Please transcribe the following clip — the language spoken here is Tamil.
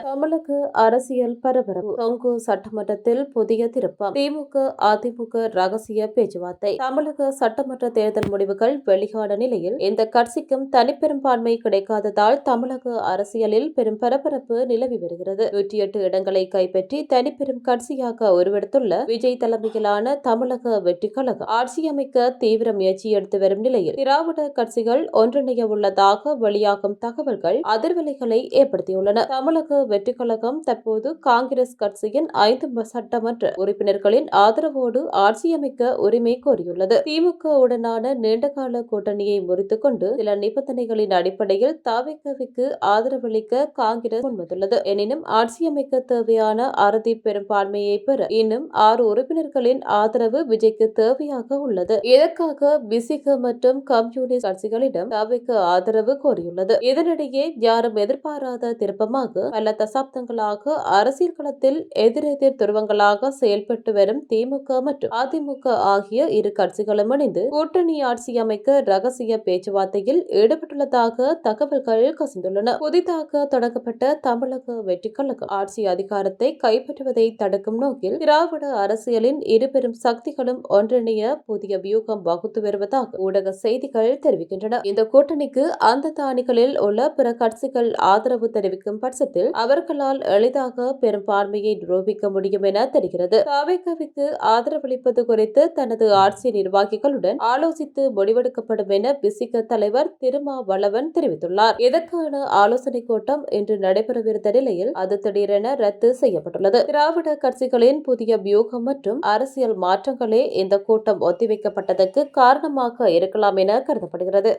தமிழக அரசியல் பரபரப்பு. கொங்கு சட்டமன்றத்தில் புதிய திருப்பம். திமுக அதிமுக ரகசிய பேச்சுவார்த்தை. தமிழக சட்டமன்ற தேர்தல் முடிவுகள் வெளியான நிலையில் இந்த கட்சிக்கும் தனிப்பெரும்பான்மை கிடைக்காததால் தமிழக அரசியலில் பெரும் பரபரப்பு நிலவி வருகிறது. 108 இடங்களை கைப்பற்றி தனிப்பெரும் கட்சியாக உருவெடுத்துள்ள விஜய் தலைமையிலான தமிழக வெற்றி கழகம் ஆட்சி அமைக்க தீவிர முயற்சி எடுத்து வரும் நிலையில் திராவிட கட்சிகள் ஒன்றிணைய உள்ளதாக வெளியாகும் தகவல்கள் அதிர்வலைகளை ஏற்படுத்தியுள்ளன. தமிழக வெற்றி கழகம் தற்போது காங்கிரஸ் கட்சியின் 5 சட்டமன்ற உறுப்பினர்களின் ஆதரவோடு ஆட்சி அமைக்க உரிமை கோரியுள்ளது. திமுக உடனான நீண்டகால கூட்டணியை முறித்துக் கொண்டு சில நிபந்தனைகளின் அடிப்படையில் தவிகவிற்கு ஆதரவளிக்க காங்கிரஸ் முன்வந்துள்ளது. எனினும் ஆட்சி அமைக்க தேவையான அறுதி பெரும்பான்மையை பெற இன்னும் 6 உறுப்பினர்களின் ஆதரவு விஜய்க்கு தேவையாக உள்ளது. இதற்காக விசிக மற்றும் கம்யூனிஸ்ட் கட்சிகளிடம் தவிக ஆதரவு கோரியுள்ளது. இதனிடையே யாரும் எதிர்பாராத திருப்பமாக பல தசாப்தங்களாக அரசியல் களத்தில் எதிரெதிர் துருவங்களாக செயல்பட்டு வரும் திமுக மற்றும் அதிமுக ஆகிய இரு கட்சிகளும் இணைந்து கூட்டணி ஆட்சி அமைக்க ரகசிய பேச்சுவார்த்தையில் ஈடுபட்டுள்ளதாக தகவல்கள் கசிந்துள்ளன. புதிதாக தொடங்கப்பட்ட தமிழக வெற்றி கழகம் ஆட்சி அதிகாரத்தை கைப்பற்றுவதை தடுக்கும் நோக்கில் திராவிட அரசியலின் இருபெரும் சக்திகளும் ஒன்றிணைய புதிய வியூகம் வகுத்து வருவதாக ஊடக செய்திகள் தெரிவிக்கின்றன. இந்த கூட்டணிக்கு அந்தந்த அணிகளில் உள்ள பிற கட்சிகள் ஆதரவு தெரிவிக்கும் பட்சத்தில் அவர்களால் எளிதாக பெரும்பான்மையை நிரூபிக்க முடியும் என தெரிகிறது. தவிகவிற்கு ஆதரவளிப்பது குறித்து தனது ஆட்சி நிர்வாகிகளுடன் ஆலோசித்து முடிவெடுக்கப்படும் என விசிக தலைவர் திருமாவளவன் தெரிவித்துள்ளார். இதற்கான ஆலோசனை கூட்டம் இன்று நடைபெறவிருந்த நிலையில் அது திடீரென ரத்து செய்யப்பட்டுள்ளது. திராவிட கட்சிகளின் புதிய வியூகம் மற்றும் அரசியல் மாற்றங்களே இந்த கூட்டம் ஒத்திவைக்கப்பட்டதற்கு காரணமாக இருக்கலாம் என கருதப்படுகிறது.